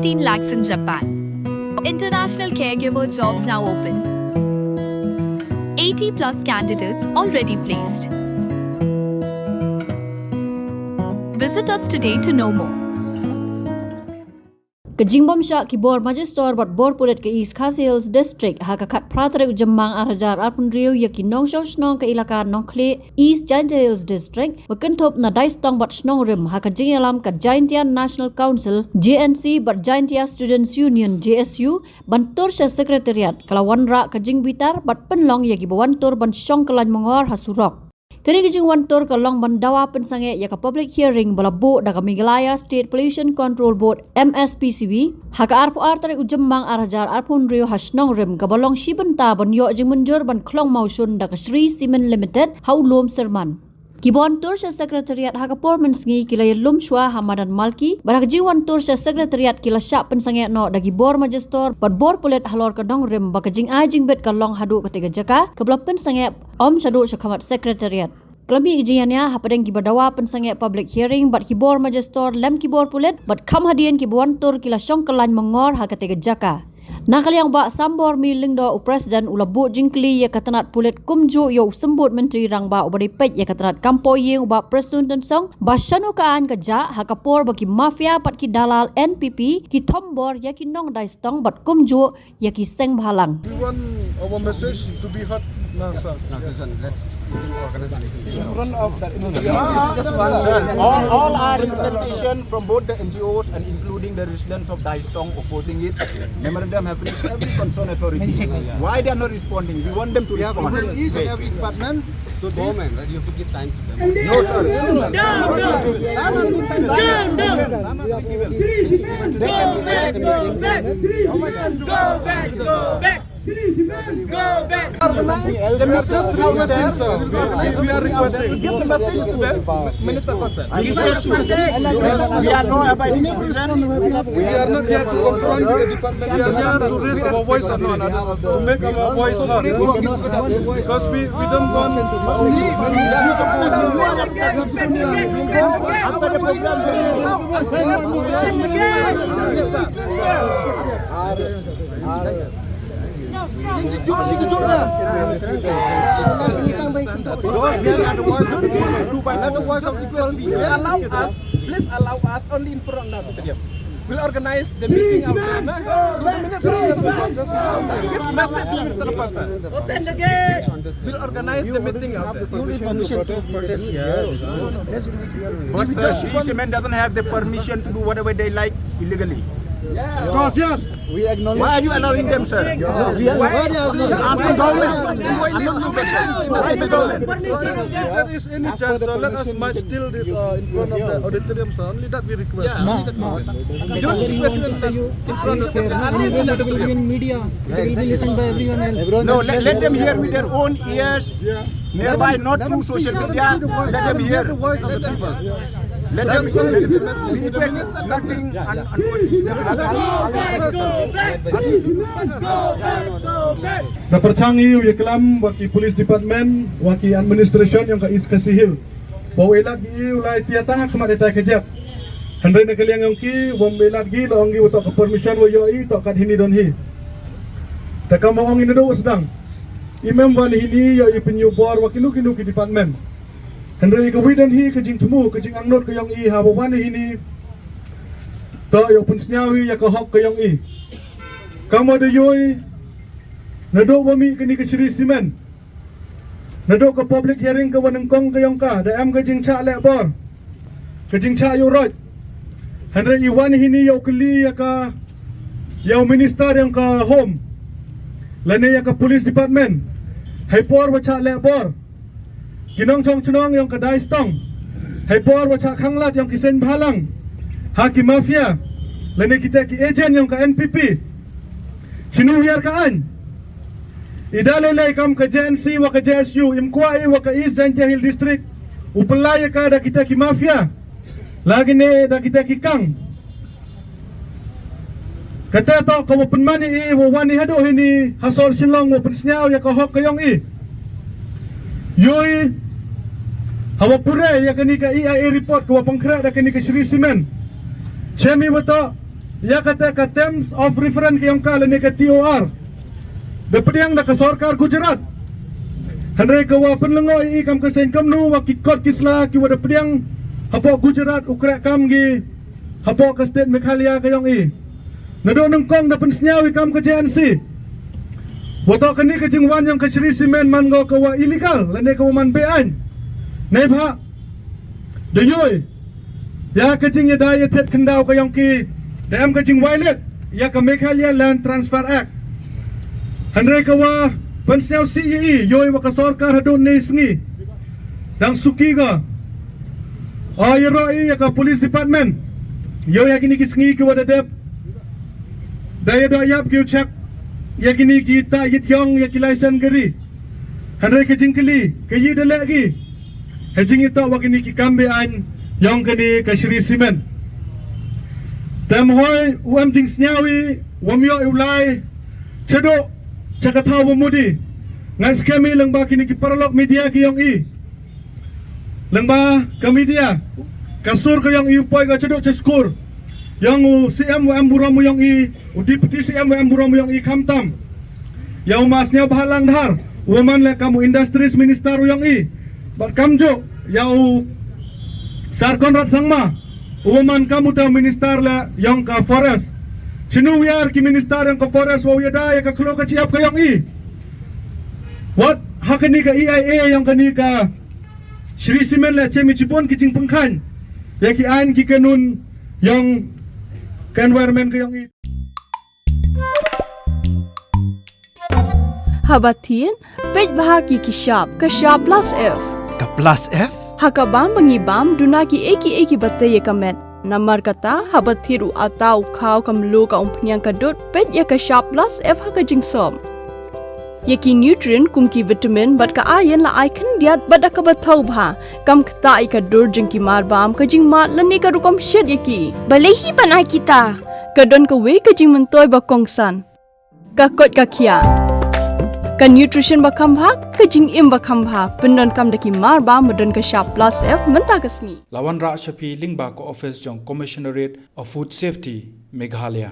15 lakhs in Japan. International caregiver jobs now open. 80 plus candidates already placed. Visit us today to know more. Kejingbom syak kibor Magister bat bor pulet ke East Khasi Hills District hakakat pratarek jemang arajar arpun riu yaki nong snong ke ilakan nong kle East Giant Hills District bekentop na daistong bat snong rim hakajing alam ke Giantia National Council JNC bat Giantia Students Union JSU bantur sya sekretariat kalawan ra kejing bitar bat penlong yaki bawantur ban syong kelan mengor hasurok. Kini kejing wantor kalong bandawa pensange yaka public hearing balabu daga Meghalaya State Pollution Control Board MSPCB haka arpu artari ujembang arajar arpun rio hasnong rim kabalong shibenta ban yo jing munjur ban klong mausun daga Sri Cement Limited haulom serman. Kibon tur sa sekretariat haka performance ngi kila yelum shwa Hamadan Malki barak jiwan tur sa sekretariat kila syak pensange no dagi bor Magister bat bor pulet halor kadong rim baka jing ajing bet kalong hadu ketiga jaka kebla pensange om shadu syakamat sekretariat. Kelami ijiannya hapadeng kibadawa pensange public hearing bat kibor Magister lem kibor pulet bat kam hadian kibuan tur kila syong kelan mengor haka ketiga jaka. Nakal yang ba sambor miling do presiden ulabu jingkli ya katanat pulet kumju yo sembut menteri rang ba ubari pet ya katanat kampo yeng uba presiden tensong ba syanu kaan kaja hakapor bagi mafia pat ki dalal NPP ki tombor ya ki nong dai stong bat kumju ya ki seng bhalang. We want our message to be heard now, sir. Let's organize in front of that. just one. Sir, all our representation from both the NGOs and including the residents of Daistong opposing it. Memorandum have reached every concerned authority. Why they are not responding? We want them to respond. We will each and every department. So government, right? You have to give time to them. No, sir. Go back. Go back. We are just requesting, sir. We are requesting. Give the message to them, Minister concerned. We are no abiding citizens. We are not here to confront the department. We are here to raise our voice on others, to make our voice heard. Because we don't want After the Please allow us only in front of them. We'll organize the meeting out there. So the minister give message to Mr. Pansan. Open the gate. We'll organize the meeting out there. But Sri Cement doesn't have the permission to do whatever they like illegally. Because yes, we acknowledge. Why are you allowing them, sir? I'm the government. Why the government? If there is any chance, let us march still this in front of the auditorium, sir. Only that we request. We don't request in front of them. At least in the media. It will be listened by everyone else. No, let them hear with their own ears. Nearby, not through social media. Let them hear. The voice of the people. Let them we request nothing Na percangi yaklam waki police department waki administration yang ka East Khasi Hill. Bawa elat gi ulai tiatang kemat data kejap. Handai nak kalian yang ki wam elat gi lo ongi utak permission wo yoi tok kat hini don hi. Tak mau ong ini do sedang. Imam wan hini yo penyu bor wakilu kinu ki department. Handai ka widan hi kejing temu kejing angnot ke yang i ha wan hini. To yo pensnyawi ya ka hok ke yang i. Kamu ada yoi nadok wami kini ke Sri Cement. Nadok ke public hearing ke wanengkong ke yang ka da am ke jing cha lek bor. Ke jing cha yo rot. Handai iwan hini yo keli ya ka yo minister yang ka home. Lane ya ka police department. Hai por wa cha lek bor. Kinong chong chnong yang ka daistong. Hai por wa cha khanglat yang kisen bhalang. Haki mafia. Lane kita ki agent yang ka NPP. Sinuhyar kaan. Idalay kam ka JNC wa ka JSU imkuai wa ka East Giant Hill District. Upalaya ka da kita ki mafia. Lagi ne da kita ki kang. Kata to ka wa penmani I wa wani hado hini hasol sinlong wa pensnyao ya ka hok kayong I. Yoi hawa pure ya kani ka EIA report ka wa pangkra da kani ka Sri Cement. Chemi wato ya kata ka terms of reference ke yang kala ne ka TOR da pediang da ka sarkar Gujarat handai ka wa penlengo I kam ka sen kam nu wa ki kot kisla ki wa da pediang hapo Gujarat ukrak kam gi hapo ka state Meghalaya ka yang I nado nang kong da pensnyawi kam ka JNC wato kani ka jingwan yang ka Sri Simen man go ka wa illegal lane ka man bean nei pha de yoi ya ka jing ya dai thet khandau ka yang ki Dam ka jing violate ya ka Meghalaya Land Transfer Act handai ka wa pensnyaw CEE yoi wa ka sarkar hadon nei sngi dang suki ga ya roi ya ka police department yoi ya kini ki sngi ki wa da dep daya do yap ki check ya kini kita yit yong ya ki license gari handai ka jing kili ka yi de lagi hajing ito wa kini ki kambe an yong kini ka Sri Simen Tam hoi uam jing snyawi wamyo ulai cedo cakatau wamudi ngas kami lengba kini ki paralog media ki yong I lengba ka media kasur ka yong I upoi ka cedo ceskur yang CM WM buramu yong I deputy CM WM buramu yong I kamtam yang masnya bahalang dhar waman le kamu industries minister yong I bat kamjo yang sarkonrat sangma Uman kamu tahu minister la yang ka forest. Sinu wiar ki minister yang ka forest wa wiada ya ka klo ka ciap ka yang I. What hakani ka EIA yang kani ka Sri Simen la chemi cipon ki jing pengkhan. Ya ki an ki kanun yang ka environment ka yang I. Habatin pej bahagi ki shop ka shop plus F. Ka plus F? Hakabam mangibam dunaki eki batay kamet. Namar kata habathiru atau kau kamlu ka umpnyang kadut pet ya ka shop plus F haka jingsom. Yaki nutrient kumki vitamin bat ka ayan la icon diat bada ka bathau bha kam kta I ka dur jingki marbam ka jingma lani ka rukom shed yaki. Balehi banai kita. Kadon ka we ka jing mentoy ba kongsan. Ka kot ka kia. Ka nutrition ba kambha ka jing im ba kambha pendon kam daki marba medon ka shop plus F menta ka sngi Lawan Ra Shafi Lingba ko office jong Commissionerate of Food Safety Meghalaya